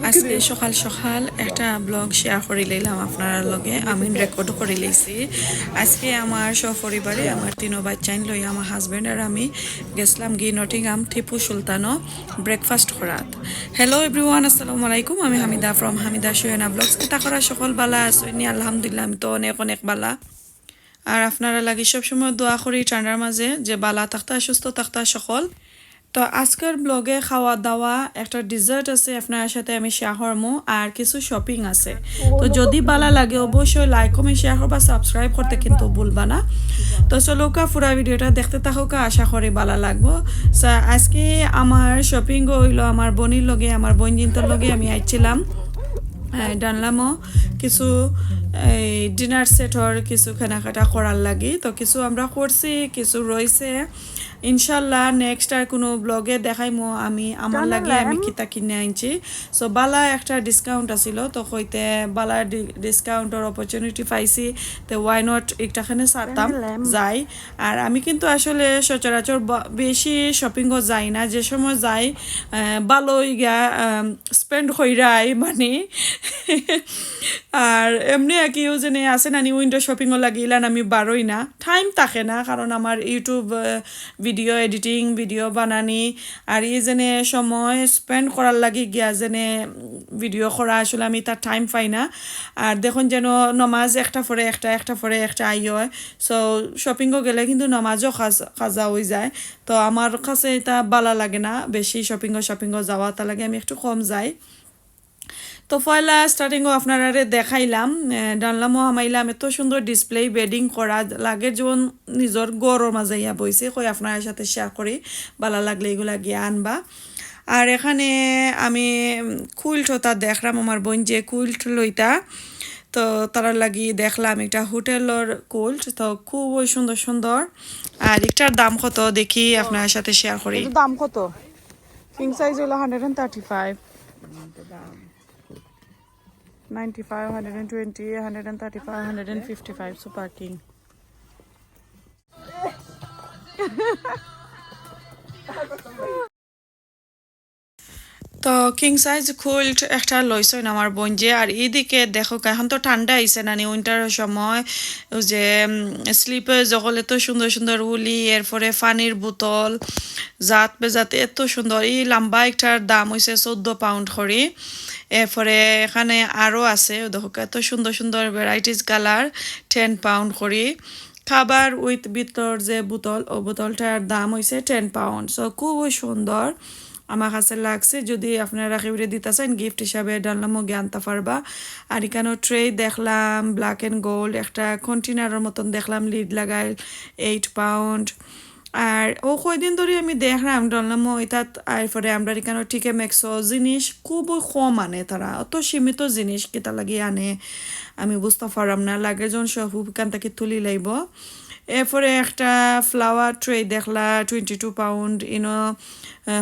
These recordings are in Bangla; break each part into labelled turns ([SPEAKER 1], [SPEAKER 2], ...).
[SPEAKER 1] আজকে সকাল সকাল একটা ব্লগ শেয়ার করে লইলাম আপনার লগে আমি রেকর্ড করে লইছি আজকে আমার সপরিবারে আমার তিনো বাচ্চাইন লই আমার হাজবেন্ড আর আমি গেছিলাম গি নটিংহাম টিপু সুলতানও ব্রেকফাস্ট করাত হ্যালো এভরিওয়ান আসসালামু আলাইকুম আমি হামিদা ফ্রম হামিদা শোয়েনা ব্লগস কিতা করা সকল বালা আসইনি আলহামদুলিল্লাহ আমি তো অনেক অনেক বালা আর আপনারা লাগি সবসময় দোয়া করি ঠান্ডার মাঝে যে বালা থাকতা সুস্থ থাকতা সকল তো আজকের ব্লগে খাওয়া দাওয়া একটা ডিজার্ট আছে আপনার সাথে আমি শেয়ার করবো আর কিছু শপিং আছে তো যদি ভালো লাগে অবশ্যই লাইক কমেন্ট শেয়ার করবা সাবস্ক্রাইব করতে কিন্তু ভুলবা না তো চলো পুরা ভিডিওটা দেখতে থাকো আশা করি ভালো লাগবো আজকে আমার শপিং হইলো আমার বোনির লগে আমার বোন জিন্তর লগে আমি আইছিলাম ডানলামও কিছু ডিনার সেটর কিছু কেনাকাটা করার লাগি তো কিছু আমরা করছি কিছু রয়েছে ইনশাল্লাহ নেক্সট আর কোনো ব্লগে দেখাইমো আমি আমার লাগে আমি কিতা কিনে আনছি সো বালা একটা ডিসকাউন্ট আছিল তো কইতে বালা ডিসকাউন্টের অপরচুনিটি পাইছি তো ওয়াই নট একটাখানে সারতাম যাই আর আমি কিন্তু আসলে সচরাচর বেশি শপিংও যাই না যে সময় যাই ভালোই গা স্পেন্ড হইরাই মানে আর এমনি কেউ যেনে আছে না উইন্ডো শপিংও লাগিলান আমি বারোই না টাইম থাকে না কারণ আমার ইউটিউব ভিডিও এডিটিং ভিডিও বানানি আর এই যেনে সময় স্পেন্ড করার লাগি গিয়া যেনে ভিডিও করা আসলে আমি তার টাইম পাই না আর দেখুন যেন নমাজ একটা পরে একটা আই হয় সো শপিংও গেলে কিন্তু নমাজও খাজা হয়ে যায় তো আমার কাছে এটা ভালো লাগে না বেশি শপিংও যাওয়া তা লাগে আমি একটু কম যাই তো পয়লা স্টার্টিংও আপনারা দেখাইলাম ডানলামও হামাইলাম এত সুন্দর ডিসপ্লে বেডিং করা লাগে যেমন নিজের গড়ের মাঝে ইয়া বইছে কই আপনার সাথে শেয়ার করি ভালো লাগলে এগুলা গিয়ে আনবা আর এখানে আমি কুইল্ট ওটা দেখলাম আমার বোন যে কুইল্ট লইতা তো তারা লাগি দেখলাম একটা হোটেলের কুইল্ট তো খুবই সুন্দর সুন্দর আর একটার দাম কত দেখি আপনার সাথে শেয়ার করি দাম কত কিং সাইজ হলো 135 95, 120, 135, 155 super king. তো কিং সাইজ কুইল্ট একটা লইছেন আমার বোন যে আর এইদিকে দেখো এখন তো ঠান্ডা আইছে না উইন্টারের সময় যে স্লিপার যখন এত সুন্দর সুন্দর উলি এরপরে পানির বোতল জাত বেজাতে এত সুন্দর এই লম্বা একটার দাম হয়েছে 14 পাউন্ড করে এরপরে এখানে আরও আছে দেখো এত সুন্দর সুন্দর ভ্যারাইটিস কালার 10 পাউন্ড করে খাবার উইথ ভিতর যে বোতল ও বোতলটার দাম হয়েছে 10 পাউন্ড সো খুবই সুন্দর আমার কাছে লাগছে যদি আপনারা কেউরে দিতে চান গিফট হিসাবে ডানলামও আনতে পারবা আর এখানেও ট্রে দেখলাম ব্ল্যাক অ্যান্ড গোল্ড একটা কন্টেনারের মতন দেখলাম লিড লাগাই 8 পাউন্ড আর ও কয়দিন ধরে আমি দেখলাম ডানলামও এটা এরপরে আমরা এখানে টিকে মেক্সো জিনিস খুবই কম আনে তারা অত সীমিত জিনিস কেটা লাগিয়ে আনে আমি বুঝতে পারলাম না লাগে যখন সব এখান থেকে তুলি লাইব এরপরে একটা ফ্লাওয়ার ট্রে দেখলা 22 পাউন্ড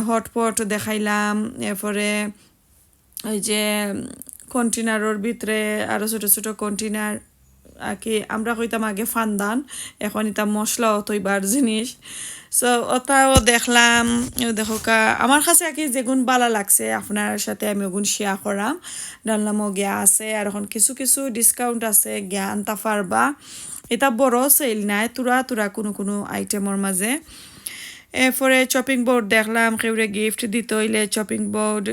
[SPEAKER 1] হটপট দেখাইলাম এরপরে ওই যে কন্টেনারের ভিতরে আরও ছোটো ছোটো কন্টেনার আর কি আমরা কইতাম আগে ফান্দান এখন এটা মশলা অতইবার জিনিস সো ওটাও দেখলাম দেখো আমার কাছে আর কি যেগুন ভালো লাগছে আপনার সাথে আমি ওগুন শেয়ার করাম ডানলামও গিয়া আছে আর এখন কিছু কিছু ডিসকাউন্ট আছে গিয়া আনতে পারবা এটা বড় সেল নাই তুরা কোনো আইটেমের মাঝে এরপরে চপিং বোর্ড দেখলাম কেউরে গিফট দিতে হইলে চপিং বোর্ড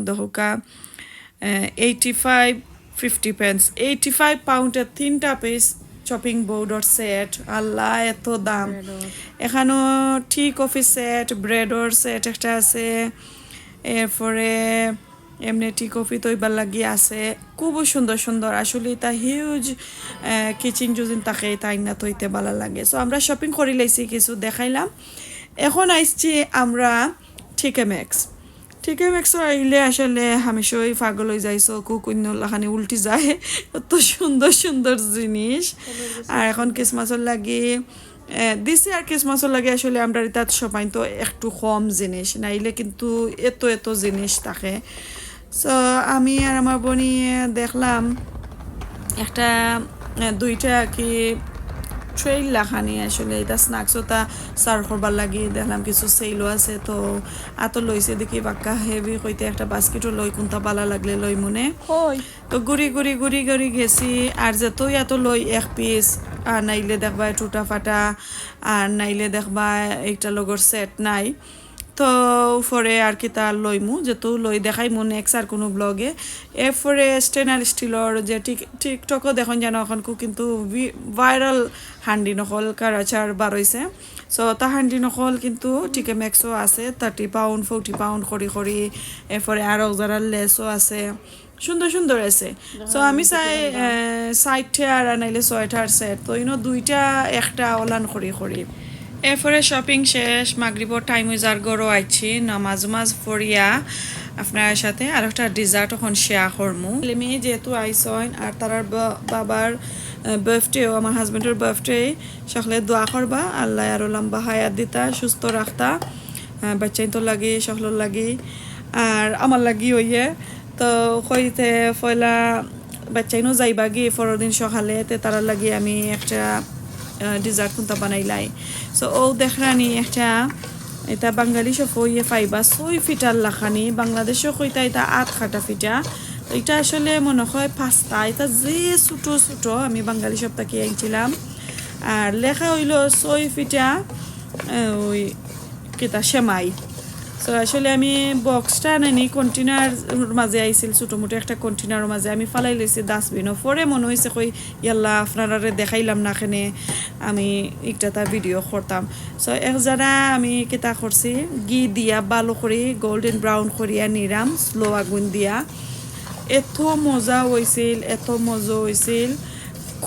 [SPEAKER 1] দহকা 85 pence 85 পাউন্ডের 3টা পিস চপিং বোর্ডর সেট আল্লাহ এত দাম এখানেও টি কফি সেট ব্রেডর সেট একটা আছে এরপরে এমনি টি কফি তৈবার লাগি আছে খুবই সুন্দর সুন্দর আসলে এটা হিউজ কিচেন জুজিন তাকে তাই না তৈতে ভালো লাগে সো আমরা শপিং করে লাইছি কিছু দেখাইলাম এখন আইসছি আমরা টিকে ম্যাক্স আইলে আসলে হামেশাই পাগল হয়ে যাইছো কুকুন্নখানি উল্টি যায় এত সুন্দর সুন্দর জিনিস আর এখন ক্রিসমাসের লাগে দিছে আর ক্রিসমাসের লাগে আসলে আমরা তাত সবাই তো একটু কম জিনিস নাইলে কিন্তু এত জিনিস থাকে সো আমি আর আমার বোনি দেখলাম একটা দুইটা কি ট্রেইল লাখানি আসলে এটা স্ন্যাক্স ওটা সার্ভ করবার লাগে দেখলাম কিছু সেলও আছে তো এত লইছে দেখি বাক্কা হেভি কইতে একটা বাস্কেটও লই কোনটা পালা লাগলে লই মনে তো গুড়ি গেছি আর যতই এত লই এক পিস আর নাইলে দেখবা টুটা ফাটা আর নাইলে দেখবা একটা লগর সেট নাই তো পরে আর কি তার লইমু যেহেতু লই দেখাইমু নেক্সট আর কোনো ব্লগে এরপরে স্টেনার স্টিলর যে টিকটকও দেখুন যেন এখন কিন্তু ভাইরাল হান্ডি নকল কারাচার বারইছে সো তা হান্ডি নকল কিন্তু টিকে ম্যাক্সও আছে 30 পাউন্ড 40 পাউন্ড করি এরপরে আরও যারা লেসও আছে সুন্দর আছে সো আমি চাই 60 আর নাইলে 6টার সেট তো দুইটা একটা অলান করি এরপরে শপিং শেষ মাগরিবর টাইম যার গরো আইছি নামাজ পড়িয়া আপনার সাথে আর একটা ডিজার্ট এখন শেয়ার করমু মেয়ে যেহেতু আইসন আর তার বাবার বার্থডেও আমার হাজবেন্ডের বার্থডে সকলে দোয়া করবা আল্লাহ আরো লম্বা হায়াত দিতা সুস্থ রাখতা বাচ্চাই তো লাগে সকলের লাগি আর আমার লাগি হইয়ে তো কইতে পয়লা বাচ্চাইনও যাইবা গিয়ে পরের দিন সকালে তে তারা লাগি আমি একটা ডিজার্ট কোনটা বানাইলাই সো ও দেখরানি একটা এটা বাঙালি সব ইয়ে ফাইবা 6 ফিটার লাখানি বাংলাদেশও কইতা এটা 8 খাটা ফিটা এটা আসলে মনে হয় পাস্তা এটা যে ছোটো আমি বাঙালি সপ্তাহে আনছিলাম আর লেখা হইল 6 ফিটা ওই কিতা সেমাই সো আসলে আমি বক্সটা আনি কন্টেনার মাঝে আইছিল ছোটোমোটো একটা কন্টেনারের মাঝে আমি ফালাই লইছি ডাস্টবিনও পরে মনে হয়েছে কই ইয়াল্লা আপনারা দেখাইলাম না এখানে আমি একটা তার ভিডিও করতাম সো এক যারা আমি কেতা করছি ঘি দিয়া ভালো করে গোল্ডেন ব্রাউন করিয়া নিরাম স্লো আগুন দিয়া এত মজা হয়েছিল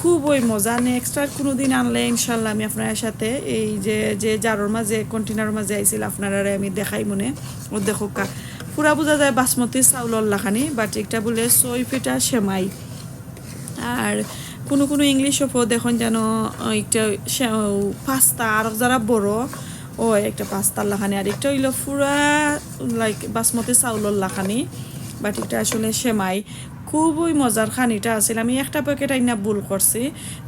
[SPEAKER 1] খুবই মজা নেক্সট আর কোনো দিন আনলে ইনশাল্লাহ আমি আপনার সাথে এই যে জারোর মাঝে কন্টেনারের মাঝে আইছিল আপনারা আমি দেখাই মনে ও দেখো পুরা বোঝা যায় বাসমতি চাউলর লাখানি বাট একটা বলে 6 ফিটা সেমাই আর কোনো ইংলিশও দেখুন যেন একটা পাস্তা আর যারা বড় ও একটা পাস্তার লাখানি আর একটা হইলো পুরা লাইক বাসমতি চাউলর লাখানি বাট এটা আসলে সেমাই খুবই মজার খানিটা আছিল আমি একটা প্যাকেট আইনা ভুল করছি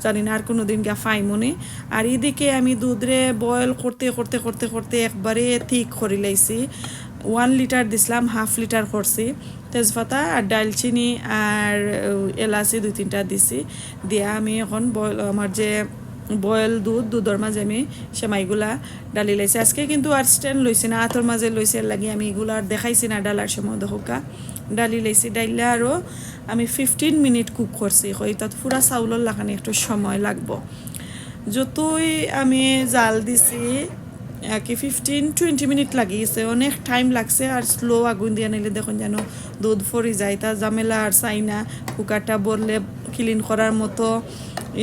[SPEAKER 1] জানি না আর কোনো দিন গা ফাইমনি আর এদিকে আমি দুধরে বয়েল করতে একবারে ঠিক করে লাইছি 1 লিটার দিছিলাম 1/2 লিটার করছি তেজপাতা আর ডালচিনি আর এলাচি 2-3টা দিছি দিয়া আমি এখন আমার যে বয়েল দুধের মাঝে আমি সেমাইগুলা ডালি লাইছি আজকে কিন্তু আর স্ট্যান্ড লইছি না হাতের মাঝে লইছি লাগি আমি এগুলা আর দেখাইছি না ডালার সময় দেখোকা ডালি লাইছি ডাইলা আরও আমি 15 মিনিট কুক করছি হয়তো পুরা চাউলের লাগানি একটু সময় লাগবো যতই আমি জাল দিছি কি 15-20 মিনিট লাগিয়েছে অনেক টাইম লাগছে আর স্লো আগুন দিয়ে নিলে দেখুন যেন দুধ ফরি যায় তা ঝামেলা আর চাই না কুকারটা বললে ক্লিন করার মতো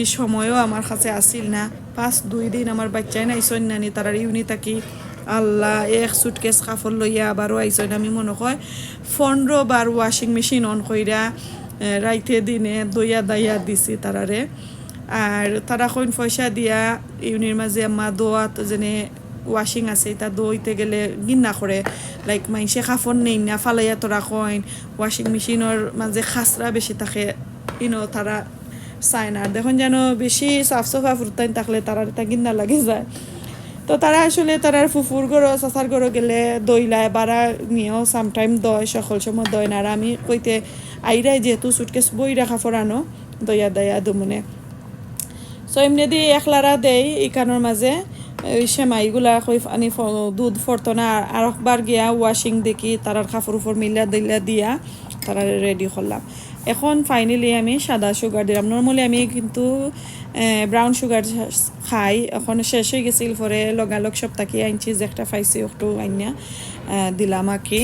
[SPEAKER 1] এই সময়ও আমার কাছে আসিল না 2 দিন আমার বাচ্চাই নাইছন নানি তারার ইউনি থাকি আল্লাহ এক সুটকেস কাপড় লইয়া আবারও আইসন আমি মনে হয় 15 বার ওয়াশিং মেশিন অন কইরা রাইতে দিনে দইয়া দিছি তারারে আর তারা কইন পয়সা দিয়া ইউনির মাঝে মা দোয়াত যেনে ওয়াশিং আছে এটা দইতে গেলে গিন্না করে লাইক মাইসে কাপড় নেই না ফালাইয়া তোরা কইন ওয়াশিং মেশিনের মাঝে খাসরা বেশি থাকে তারা চায় না দেখুন যেন বেশি সাফ সাফা ফুরতাইন থাকলে তারা এটা গিন্না লাগে যায় তো তারা আসলে তারার ফুফুর গরো চাচার গরো গেলে দইলায় বাড়া নিয়েও সামটাইম দয় সকল সময় দয় না আর আমি কইতে আইরাই যেহেতু সুটকেস বইরা কাপড় আনো দইয়া দুমনে সো এমনি দিয়ে একলারা দেই ইকানোর মাঝে ওই সেমাইগুলা কই আনি দুধ ফরতো না আর একবার গিয়া ওয়াশিং দেখি তারার কাপড় উপর মিলা দিয়া তারা রেডি করলাম এখন ফাইনালি আমি সাদা সুগার দিলাম নর্মালি আমি কিন্তু ব্রাউন সুগার খাই এখন শেষ হয়ে গেছিল পরে লগালগ সপ্তাহে আনছি যে একটা পাইছি একটু আইনা দিলাম আঁকি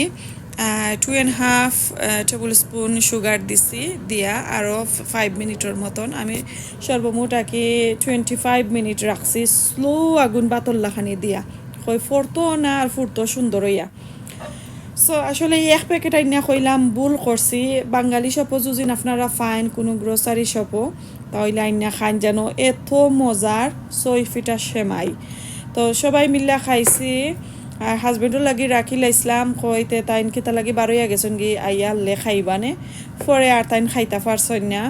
[SPEAKER 1] 2.5 টেবিল স্পুন সুগার দিছি দিয়া আরও 5 মিনিটের মতন আমি সর্বমোট আঁকি 25 মিনিট রাখছি স্লো আগুন বাতল লাখানি দিয়া কই ফরতো না আর ফুরতো সুন্দর হইয়া সো আসলে এক প্যাকেট আইনা কইলাম ভুল করছি বাঙালি শপও যদি আপনারা ফাইন কোনো গ্রোসারি শপও তাহলে আইনা খান যেন এত মজার 6 ফিটা সেমাই তো সবাই মিল্লা খাইছি আর হাজবেন্ডও লাগি রাখি লাইছিলাম কইতে তাইন কিতা লাগি বারোইয়া গেছেন গি আইয়া লে খাইবানে পরে আর তাইন খাইতা পারছন না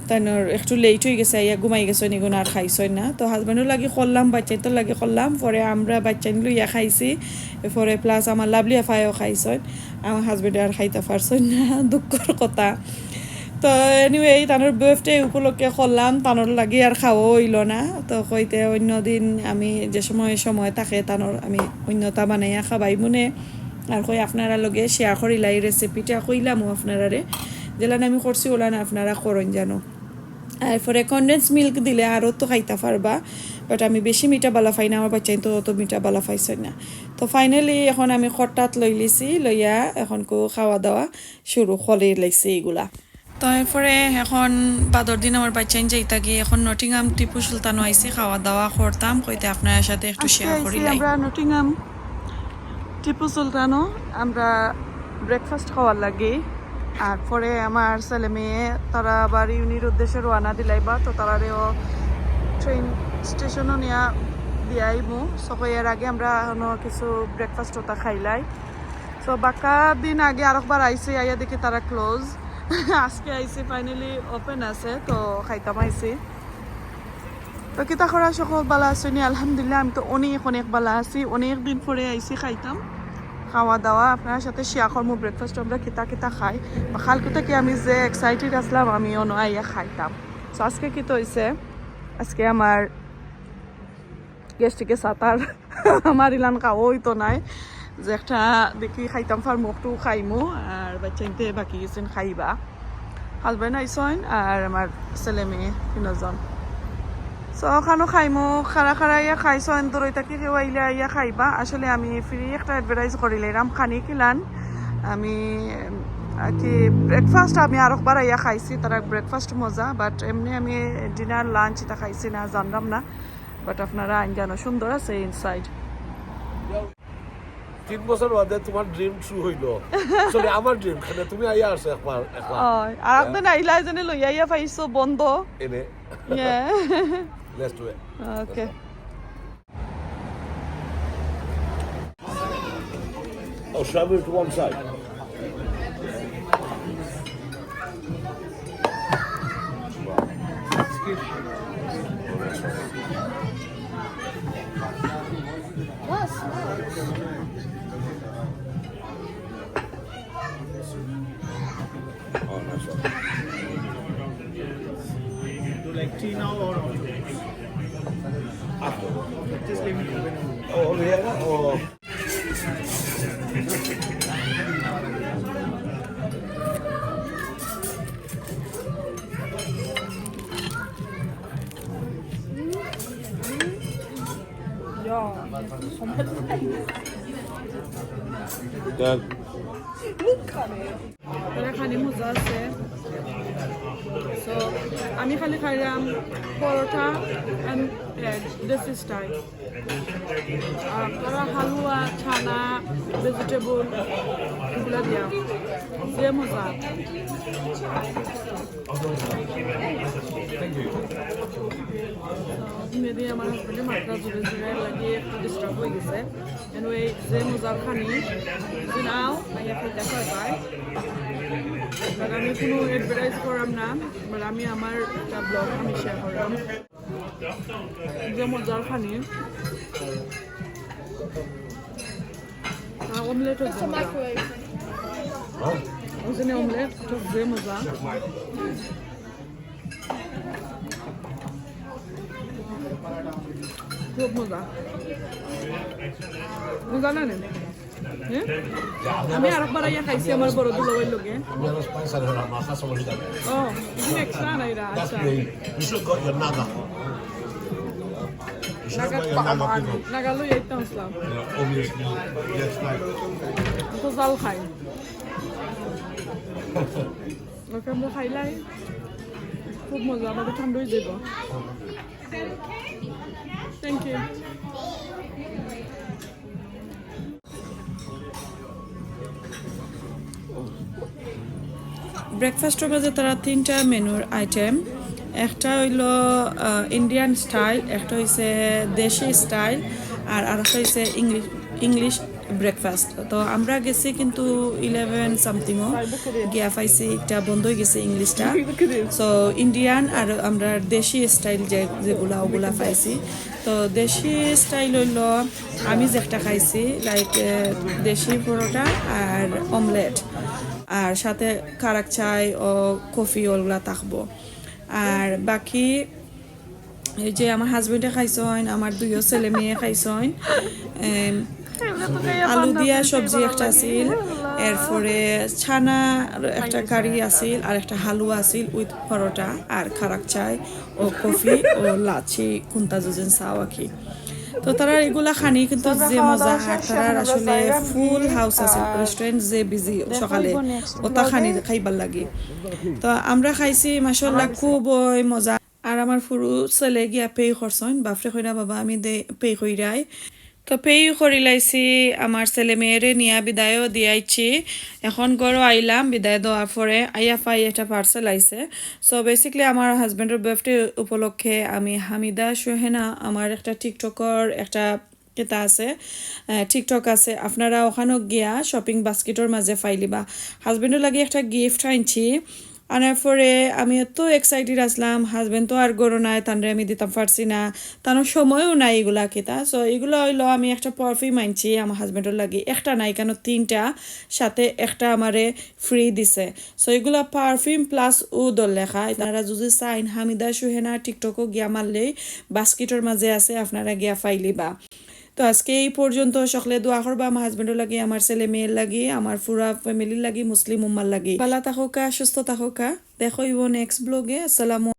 [SPEAKER 1] তাইনোর একটু লেট হয়ে গেছে ইয়া ঘুমাই গেছে নিগুন আর খাইছই না তো হাজব্যান্ডও লাগে করলাম বাচ্চাই তো লাগে করলাম পরে আমরা বাচ্চা লইয়া খাইছি পরে প্লাস আমার লাভলি আফায়ও খাইছই আমার হাজব্যান্ডে আর খাইতে পারছই না দুঃখর কথা তো এনিওয়ে তানোর বার্থডে উপলক্ষে করলাম তানোর লাগে আর খাওয়া হইল না তো কইতে অন্যদিন আমি যে সময় থাকে তানোর আমি অন্যতা বানাইয়া খাবাই মনে আর কই আপনারা লগে শেয়ার করিলাই রেসিপিটা কইলামও আপনারারে যেলান আমি করছি ওলান আপনারা করন জানো এরপরে কনডেন্স মিল্ক দিলে আরও তো খাইতে পারবা বাট আমি বেশি মিঠা বালা পাই না আমার বাচ্চাই তো অত মিঠা বালা পাইছে না তো ফাইনালি এখন আমি খট্টাত লই লিছি লইয়া এখন খাওয়া দাওয়া শুরু করে লাইছি এইগুলা তো এরপরে এখন বাদর দিন আমার বাচ্চাইন যাইতা গিয়ে এখন নটিংহাম টিপু সুলতানও আইসি খাওয়া দাওয়া করতাম কইতে আপনার সাথে একটু শেয়ার করি আমরা নটিংহাম টিপু সুলতানও আমরা ব্রেকফাস্ট খাওয়ার লাগে আর পরে আমার ছেলে মেয়ে তারা আবার ইউনির উদ্দেশ্যে রওনা দিলাইবা তো তারারেও ট্রেন স্টেশনও নিয়ে দিয়াইমু সকাইয়ের আগে আমরা এখনো কিছু ব্রেকফাস্ট ওটা খাইলাই তো বাক্কা দিন আগে আরেকবার আইসি আইয়া দেখি তারা ক্লোজ আজকে আইসি ফাইনালি ওপেন আছে তো খাইতাম আইসি তো কিতা করা সকল বালা আসেনি আলহামদুলিল্লাহ আমি তো অনেক বালা আছি অনেক দিন পরে আইসি খাইতাম খাওয়া দাওয়া আপনার সাথে শেয়ার করবো ব্রেকফাস্ট আমরা কিতা খাই বা কালকে কি আমি যে এক্সাইটেড আসলাম আমি অন্য আইয়া খাইতাম তো আজকে কি তো হয়েছে আজকে আমার গেস্টিকে সাঁতার আমার ইলান খাওয়া হইতো নাই যে একটা দেখি খাইতাম ফার মুখটু খাইমু আর বাচ্চাইতে বাকি গেছেন খাইবা হাজবেন্ড আইসন আর আমার ছেলে মেয়ে তিনজন সো খানো খাইমু খারা ইয়া খাইছন দরই থাকি কেউ আইলে ইয়া খাইবা আসলে আমি ফ্রি একটা অ্যাডভার্টাইজ করিলাম খানি কিলান আমি কি ব্রেকফাস্ট আমি আরেকবার ইয়া খাইছি তারা ব্রেকফাস্ট মজা বাট এমনি আমি ডিনার লাঞ্চ এটা খাইছি না জানলাম না বাট আপনারা আইন জানো সুন্দর আছে ইনসাইড
[SPEAKER 2] 3 বছর বাদে তোমার ড্রিম ট্রু হইল আসলে আমার ড্রিম খানে তুমি আইয়া আসো একবার
[SPEAKER 1] আর একদিন আইলা জনে লই আইয়া পাইছো বন্ধ
[SPEAKER 2] এনে
[SPEAKER 1] yeah
[SPEAKER 2] let's do it
[SPEAKER 1] okay
[SPEAKER 2] Oh, shall I move to one side? Oh, nice one.
[SPEAKER 3] Do like tea now or
[SPEAKER 2] After.
[SPEAKER 3] just leave it open?
[SPEAKER 2] Oh, over here? Oh. Done.
[SPEAKER 1] তারা খানি মজা আছে সো আমি খালি খাইলাম paratha and egg this is type আর তারা হালুয়া ছানা ভেজিটেবল এগুলা দিয়া যে মজা মেবি আমার হাজবেন্ডের মাত্রা জোরে জোরে লাগিয়ে একটু ডিস্টার্ব হয়ে গেছে এনওয়ে যে মজা খানি নাও আইয়া খাইতে পারবাই বাট আমি কোনো অ্যাডভার্টাইজ করাম না বাট আমি আমার একটা ব্লগ আমি শেয়ার করলাম যে মজার খানি অমলেট হচ্ছে মজা ওখানে অমলেট যে মজা খুব মজা মজা না নেই আমি আরেকবার আইয়া খাইছি আমার বড় দুলাভাইর লগে ও এখানে এক্সট্রা নাই রা আচ্ছা নাগালো এইটা আসলাম তো জাল খাই ওকে আমরা খাইলাই খুব মজা আমাদের ঠান্ডা হয়ে যাব থ্যাংক ইউ ব্রেকফাস্টের মাঝে তারা 3টা মেনুর আইটেম একটা হইল ইন্ডিয়ান স্টাইল একটা হইছে দেশি স্টাইল আর আরেকটা হইছে ইংলিশ ব্রেকফাস্ট তো আমরা গেছি কিন্তু 11 সামথিংও গিয়া পাইছি একটা বন্ধ হয়ে গেছে ইংলিশটা সো ইন্ডিয়ান আর আমরা দেশি স্টাইল যেগুলা ওগুলা পাইছি তো দেশি স্টাইল হইল আমি যেটা খাইছি লাইক দেশি পরোটা আর অমলেট আর সাথে কারাক চাই ও কফি ওগুলা থাকবো আর বাকি এই যে আমার হাজবেন্ডে খাইছেন আমার দুইও ছেলে মেয়ে খাইছেন আলু দিয়া সবজি একটা আছিল এরপরে ছানা একটা কারি আছিল আর একটা হালুয়া আছিল উইথ পরোটা আর খারাক চাই ও কফি ও লাচি কুন্তা যোজন চাও আর কি তো তারা এগুলা খানি কিন্তু যে মজা আর তারা আসলে ফুল হাউস আছে রেস্টুরেন্ট যে বিজি সকালে ওটা খানি খাইবার লাগে তো আমরা খাইছি মাশাআল্লাহ খুবই মজা আর আমার পুরো ছেলে গিয়া পে করছেন বাপরে কইরা বাবা আমি দে পে কইরাই তো পেই করি লাইছি আমার ছেলে মেয়েরে নিয়া বিদায়ও দিয়াইছি এখন গড়ো আইলাম বিদায় দেওয়ার পরে আইয়া পাই একটা পার্সেল আইছে সো বেসিক্যালি আমার হাজব্যান্ডের বার্থডে উপলক্ষে আমি হামিদা সোহেনা আমার একটা টিকটকর একটা কেতা আছে টিকটক আছে আপনারা ওখানেও গিয়া শপিং বাস্কেটের মাঝে ফাইলিবা হাজব্যান্ডের লাগে একটা গিফট আনছি আনার পরে আমি এত এক্সাইটেড আসলাম হাজবেন্ড তো আর গরো নাই তানরে আমি দিতাম পারছি না তানোর সময়ও নাই এগুলা কিতা সো এগুলো হইলো আমি একটা পারফিউম আনছি আমার হাজবেন্ডের লাগে একটা নাই কেন তিনটা সাথে একটা আমারে ফ্রি দিছে সো এগুলা পারফিউম প্লাস উদল লেখা তারা যদি চাইন হামিদা সুহেনা টিকটকও গিয়া মারলেই বাস্কেটের মাঝে আছে আপনারা গিয়া ফাইলিবা তো আজকে এই পর্যন্ত সকলে দোয়া করবা আমার হাজবেন্ডের লাগি আমার ছেলে মেয়ের লাগি আমার পুরা ফ্যামিলির লাগি মুসলিম উম্মার লাগি ভালো থাকুকা সুস্থ থাকুকা দেখো নেক্সট ব্লগে আসসালামু